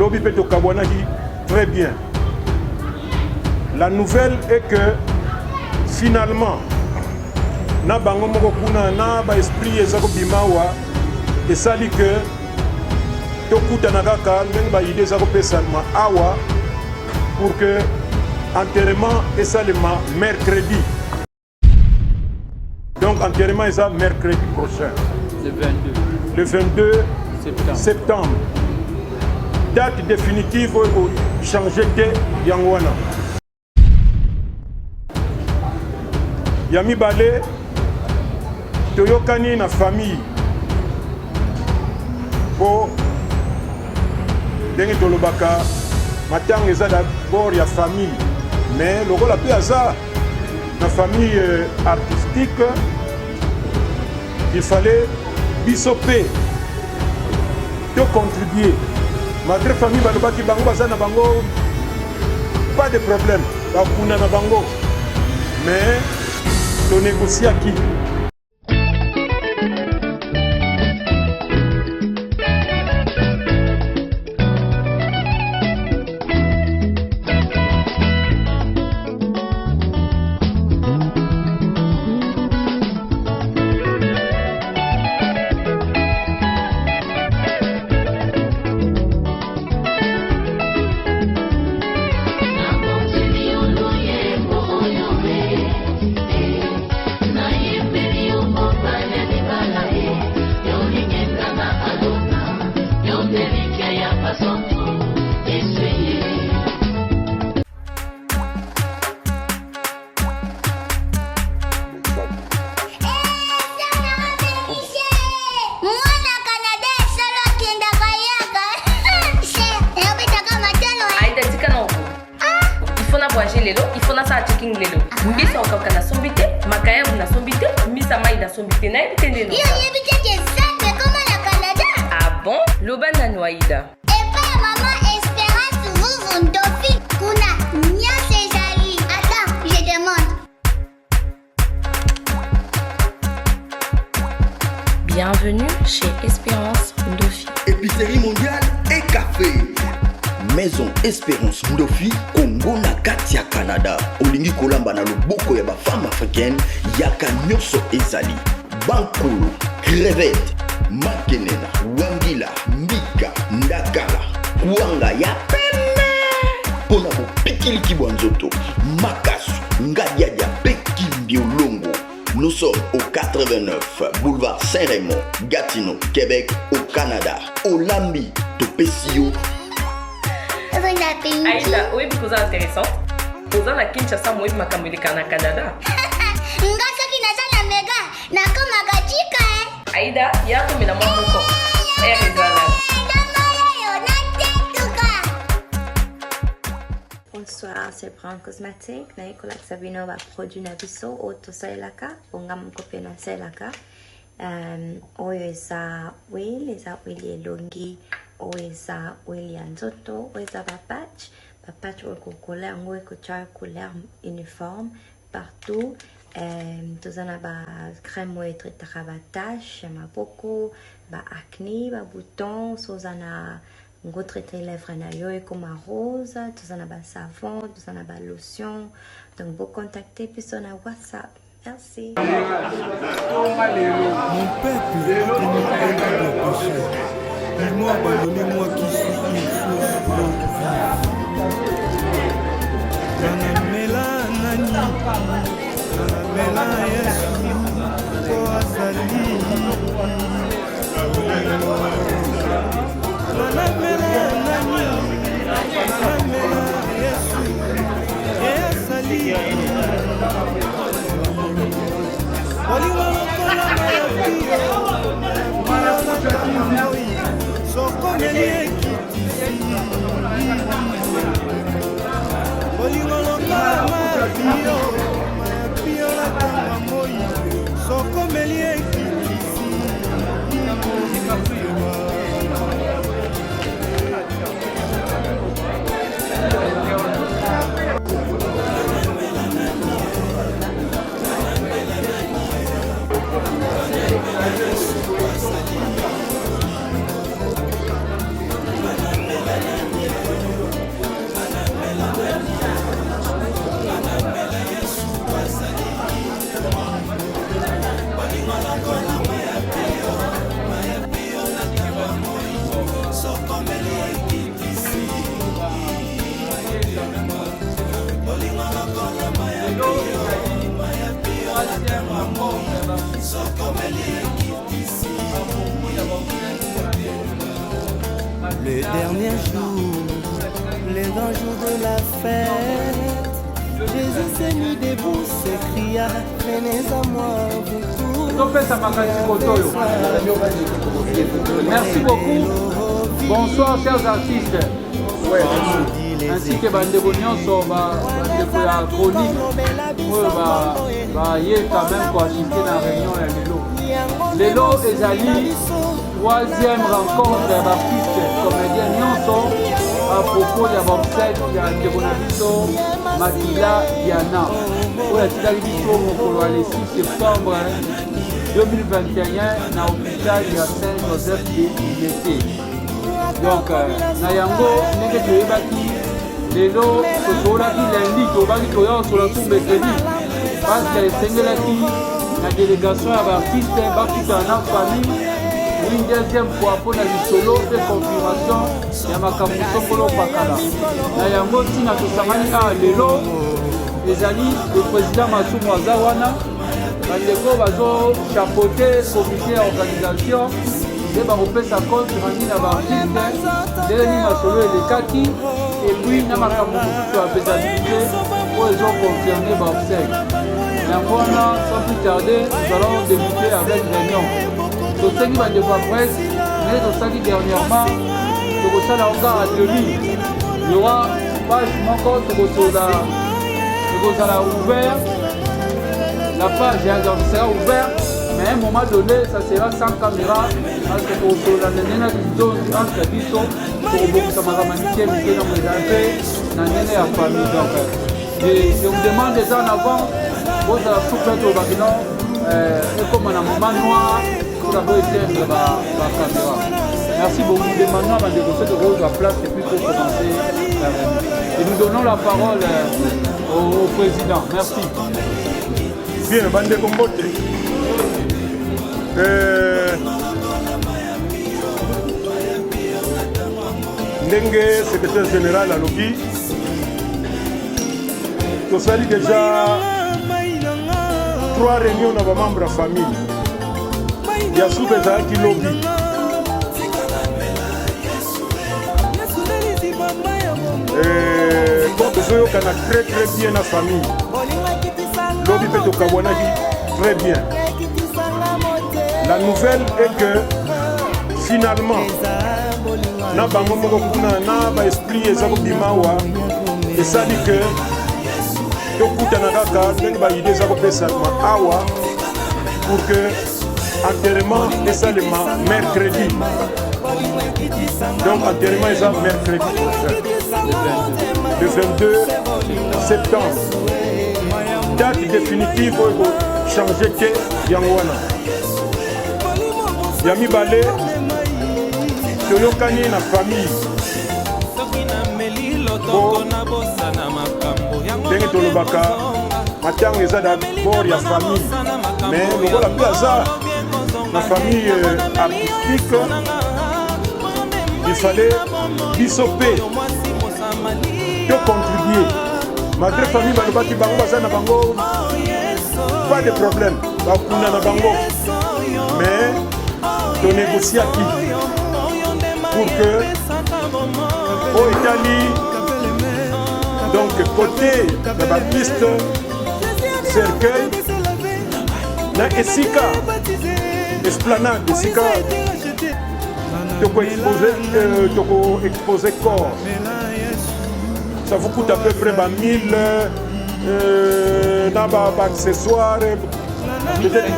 Lobby Peto Kabwanaki, très bien. La nouvelle est que finalement, na bango moko kuna na ba esprit ezako bimawa esali que tokuta na kaka ndenge ba idée ezako pesa ma awa pour que enterrement esalema mercredi. Donc enterrement est mercredi prochain. Le 22 septembre. Date définitive pour changer de Yangwana. Yami Balé, Toyokani na famille. Pour Dengue Tolobaka, Matang est d'abord la famille. Mais le rôle a plus ça. La famille artistique, il fallait bisoper, de contribuer. Malgré famille balobaki bango bazana bango, pas de problème. Bakuna na bango. Mais to négocier à qui? Il faut na sa checking lelo. Mbisa okaka na sombité, makaya na sombité, mbisa mai na sombité na ebitende no. Yo yebite que ça mais comment la Canada? Ah bon? Loban na Noaïda. Et pas maman Espérance vous Ndofi kuna nya Césari. Attends, je demande. Bienvenue chez Espérance Ndofi. Épicerie mondiale et café. Maison Espérance Ndofi, Congo na kati ya Canada. Olingi kolamba na loboko ya ba femme africaine, yaka nyoso ezali. Bankulu, crevette, makenena, wangila, mbika, ndakala, kuanga ya pembe. Pona bo pikili kibwanzoto, makasu, ngadiadia peki biolongo. Nous sommes au 89 boulevard Saint-Raymond, Gatineau, Québec, au Canada. Olambi, Topesio. Aïda, oui, because c'est intéressant. Posant la Kinshasa, moi, je m'accamole au Canada. Ngasa ki nasa na mega, na kama gachika Aïda, y'a tombé dans mon corps. Bonsoir, c'est Brown Cosmétique. Naikola Sabino va produire na biso auto sailaka, onga mkope na sailaka. Oyo eza oil elongi, oyo eza oil ya nzoto, oyo eza bapatch oyo kokola yango ekotia couleur uniforme partout. Tozana ba crème oyo etretaka batache, maboko, ba acné, ba bouton, sozana ngo traiter lèvres na yo comme rose, tozana ba savon, tozana ba lotion. Donc vous contactez puis sur WhatsApp. Merci. Mon peuple est une haine de péché. Ils m'ont abandonné, moi qui suis une source d'eau vive. Nanamela nani, nanamela Yesu, ko azali. Nanamela nani, nanamela Yesu, ko azali. Olinga lokola mayapio, mayalaka moi, sokomeli ekitisi. Olinga lokola mayapio, mayapio lakanga moi, sokomeli ekitisi. Le dernier jour, les grands jours de la fête, Jésus s'est mis debout, s'écria, venez à moi, vous tous. Merci beaucoup. Bonsoir chers artistes. Ainsi que bandeko nyonso bandeko ya chronique oyo baye quand même koassiste na réunion ya lelo ezali troisième rencontre ya baartiste comédien nyonso à propos ya baobsède ya ndeko na biso Makila Diana oyo atikali biso mokolo ya le 6 septembre 2021 na hôpital ya Saint-Joseph de Ilete. Donc na yango ndenge toyebaki lelo tosolaki lundi tobaki toya osola su mercredi parce que esengelaki na délégation ya baartiste bakutana na famille une deuxième fois mpo na lisolo mpe confirmation ya makambo songolo pakala na yango ntina tosangani awa lelo ezali le président Masumu aza wana bandeko bazochapeauté comité ya organisation nde bakopesa compte rangi na baartiste ndenge nini masolo elekaki epuis na makambo mosusu ya faisabilité oyo ezoconfirme baobsède yango wana sans plus tarder nous allons débuter avec réunion tosengi bandeko ya presse ndenge tosali dernièrement tokosala encore atelier yowa page moko tokozala ouvert la page sera ouverte mais à un moment donné ça sera sans caméra parce que tokosola ndenge na bizondi entre biso tokobokisa makambo mike mike na moezante na ndenge ya famille donc je vous demande déjà en avant bozala souple tolobaki non ekoma na moment noir pour abo éteindre bacaméra merci beaucoup nous demandons à bandeko se tokozwa place et puis pour commencer la réunion et nous donnons la parole au président merci. Bien, bandeko mbote ndenge secrétaire général alobi tosali déjà 3 réunions na bamembre ya famille ya suka ezalaki lobi po tozoyokana très bien na famille lobi mpe tokabwanaki très bien. La nouvelle est que finalement na bango moko kuna na ba esprit eza kobima awa esali ke tokutana kaka ndenge baide eza kopesama awa pour que enterrement esalema mercredi. Donc enterrement eza mercredi le 22 septembre. Date définitive oyo changer te yango wana ya mibale toyokani na famille ndenge tolobaka matango eza d'abord ya famille mais lokola mpe aza na famille artistique il fallait biso mpe tocontribuer malgré famille balobaki bango baza na bango pas de problème bakunda na bango mais tonégociaki pour que au Italie donc côté de Baptiste cercueil na esika esplanade esika toko exposer corps ça vous coûte à peu près 1000 na ba accessoires peut-être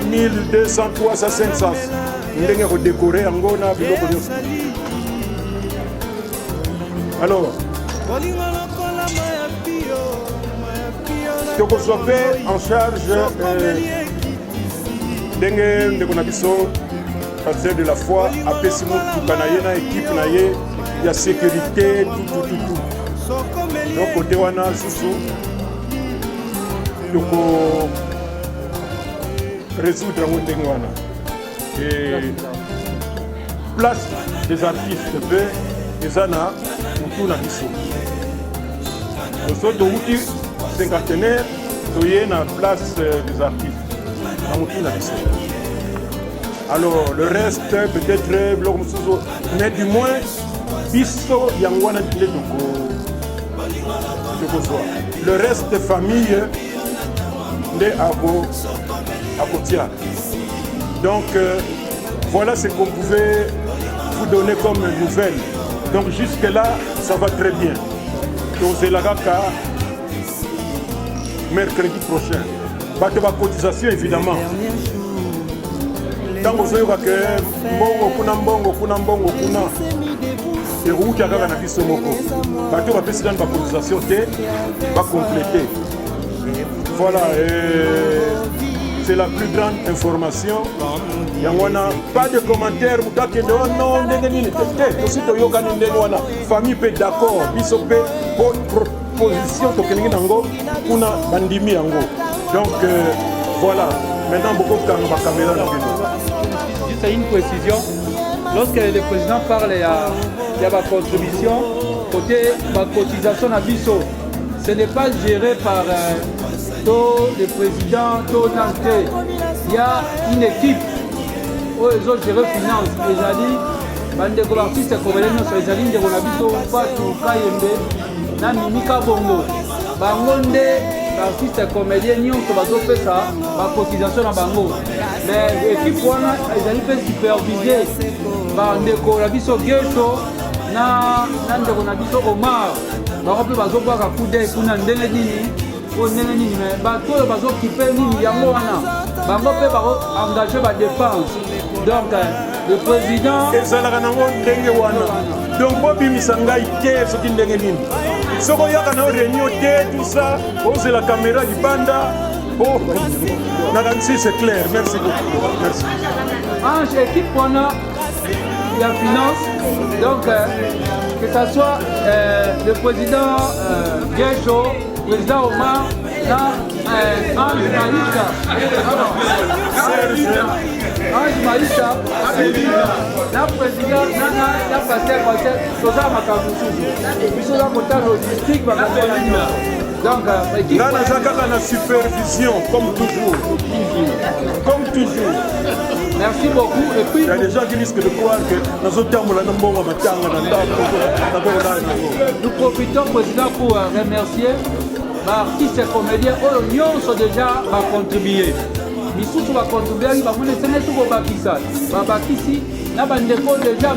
1200 300 500 ndenge ko décorer yango na biloko nyonso. Alors tokozwa mpe en charge ndenge ndeko na biso pasteur de la foi apesi motuka na ye na équipe na ye ya sécurité tout. Donc côté wana susu toko résoudre yango ndenge wana et place des artistes mpe eza na mutu na biso so touti cinquantenaire toye na place des artistes Alors le reste peut-être mais du moins biso yangwana dile le reste de famille de Akotia. Donc voilà ce qu'on pouvait vous donner comme nouvelle. Donc jusque là ça va très bien. Donc c'est la raka mercredi prochain. Pas de cotisation évidemment. Tant que vous avez mbongo kuna et où il y a un biso moko. Bateau va passer dans la cotisation va compléter. Voilà, c'est la plus grande information. Il n'y a pas de commentaires. Non, famille peut d'accord. Biso peut proposition kuna bandimi yango. Donc voilà. Maintenant beaucoup de caméra. Juste une précision. Lorsque le président parle, il y a ma contribution, côté ma cotisation à Bisso. Ce n'est pas géré par le président, il y a une équipe où ils ont géré finance. Les alliés, les artistes comme les alliés de Bisso, Fatou, Kayembe, Namimika Bongo, Bangonde, l'artiste comédien, nous avons fait ça, ma cotisation à Bango. Mais l'équipe, les alliés peuvent superviser. Bandeko na biso Gesho na ndeko na biso Omar bakope bazobwaka kude kuna ndenge nini mais bato oyo bazokipe nini yango wana bango mpe bakoengage badépense. Donc le président ezalaka nango ndenge wana donc bobimisa ngai te soki ndenge nini soko oyaka na réunion te tout ça ozela caméra libanda. Nagansi c'est clair, merci beaucoup. Merci. Ange équipe wana la finance, donc que ce soit le président Gesho, le président Omar, Ange Marissa, la présidente, la pasteur, Sosa Makamusuzu, ils sont dans logistique, donc, là, nous avons la supervision, comme toujours. Comme toujours. Merci beaucoup. Et puis, il y a des gens qui risquent de croire que nous profitons, président, pour remercier l'artiste et comédien. Ils ont déjà contribué. Ils ont contribué. Ils ont déjà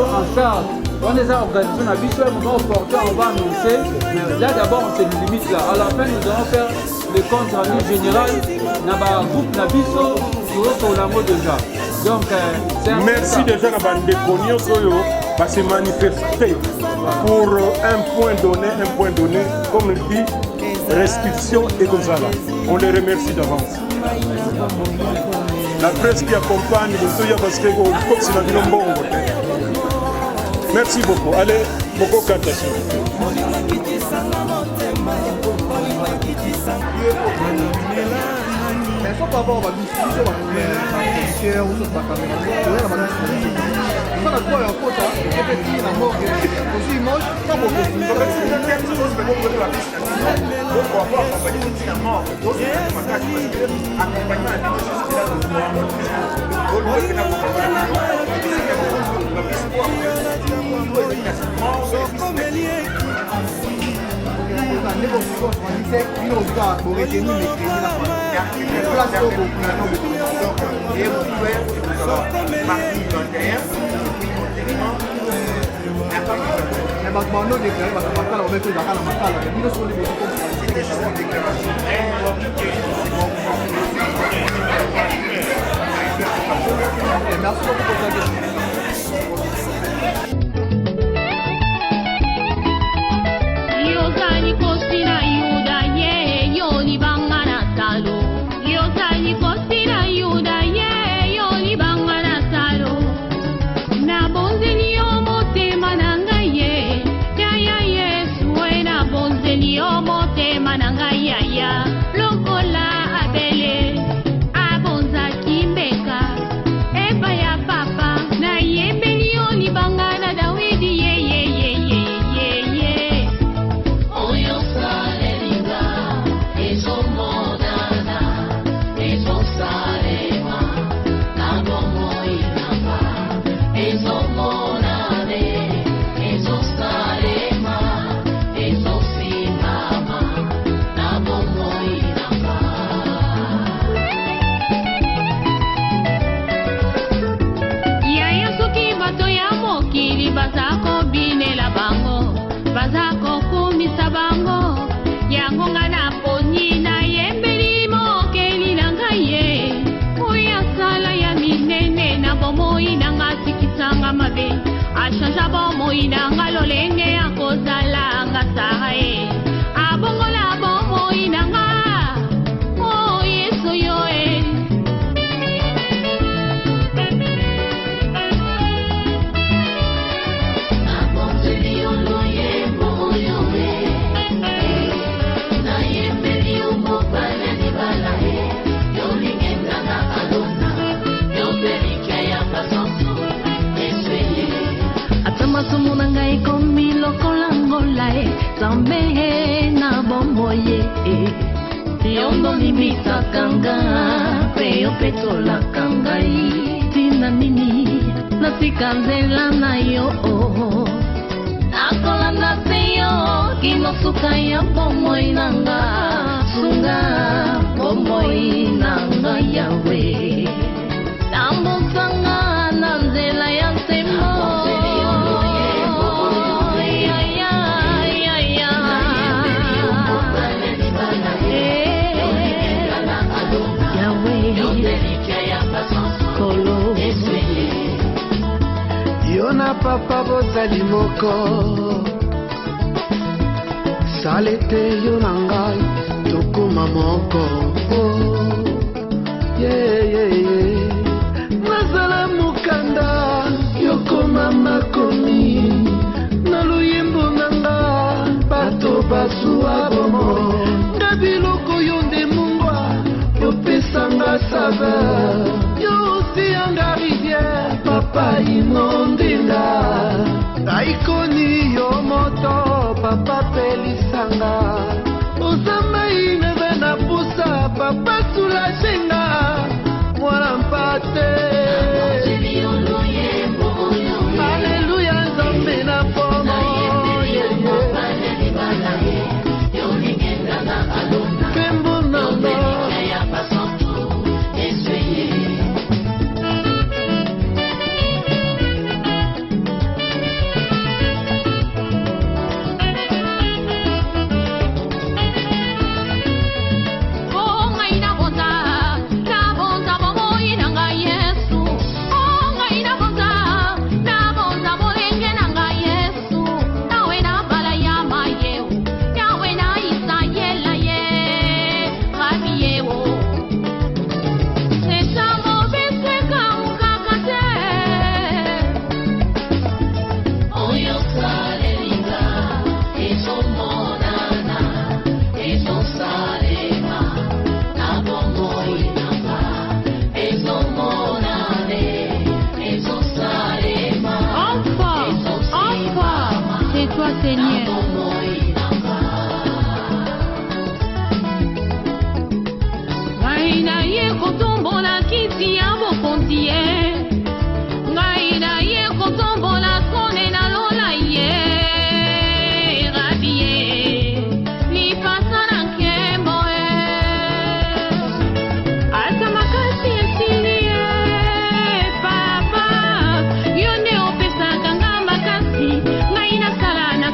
en charge. On les a organisés, on a vu ça, on va annoncer, mais là d'abord on se limite là. À la fin nous allons faire le compte rendu général, dans le groupe Nabiso, sur la mode déjà. Donc merci déjà à Bandéconio Soyo, va se manifester pour un point donné, comme il dit, restriction et comme ça là. On les remercie d'avance. La presse qui accompagne, parce que c'est la ville bongo. Merci beaucoup. Allez, beaucoup d'attention. Lokola abele abonza kimbeka eba ya papa na baza kokumisa bango yango nga na poni na yembeli mokeli na ngai ye oya sala ya minene na bomoi na nga sikisanga mabe ashanja bomoi na nga lolenge ya kozala nga sara ye abongola bomoi na nga o yesu yo e Masumu na ngai komi lokola ngola e zambe na bomboye yondo limita kanga pe opetola kangai tina nini natika nzela na yo nakola na seyo kinosuka ya bomoi nanga sunga bomoi nanga yawe tambusanga na nzela ya semo Yona papa bozali moko salete yona ngai tokoma moko nazala mukanda yokoma makomi na luyembo nanga bato basuwa bomo nga biloko yo nde mungwa yopesanga sava yo osiyanga rivière papa inondinga aikoni yo moto papa pelisanga ozamai nebe na pusa papa sulajenga mwana mpate Alleluia nzambe na pomo Kembo nanga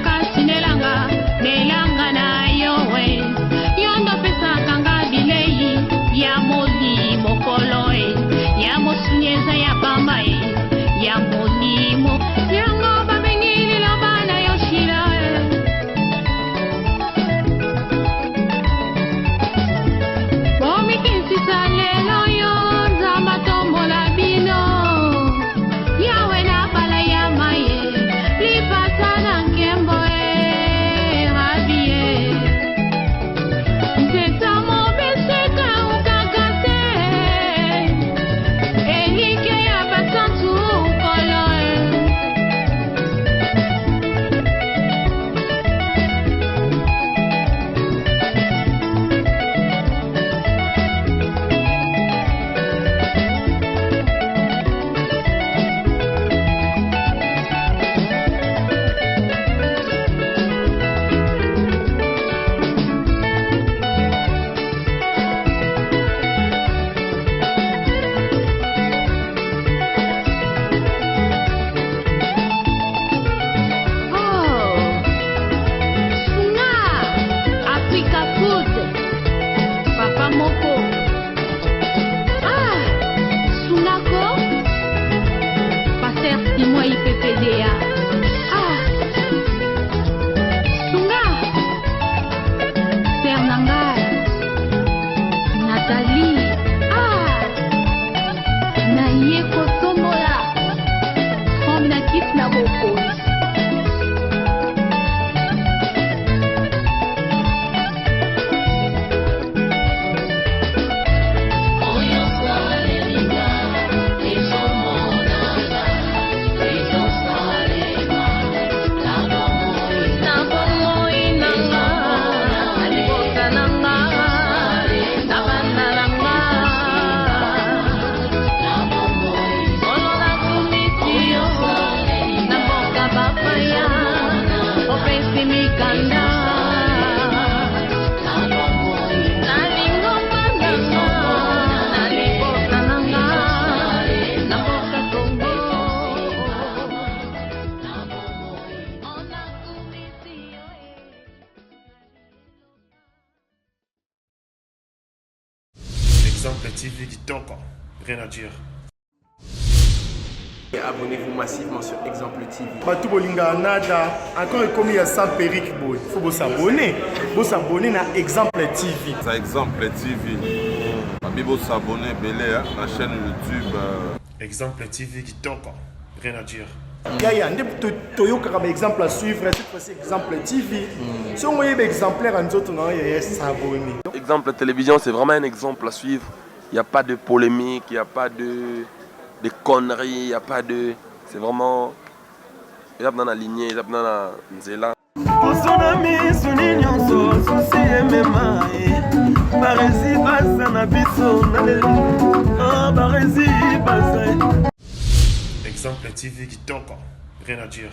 Kasine IPPDA. Ah, Sunga, Fernanga, Nathalie. Ah, Nayeko Somola, From Nakis Naboko. Exemple TV Kitoko, rien à dire. Abonnez-vous massivement sur Exemple TV. Batou Bolinga Nada, encore comme il y a 100 périques, il faut vous s'abonner. Vous s'abonner à Exemple TV. C'est Exemple TV. Vous s'abonner à la chaîne YouTube. Exemple TV Kitoko, rien à dire. Yaya, un exemple à suivre, cette fois-ci Exemple TV. Si on voit exemplaire en autres, non, il y a s'abonner. Exemple télévision, c'est vraiment un exemple à suivre. Il n'y a pas de polémique, il n'y a pas de conneries, il n'y a pas de... C'est vraiment... Il y a dans la lignée, il y a dans la nzela. Exemple TV Kitoko, rien à dire.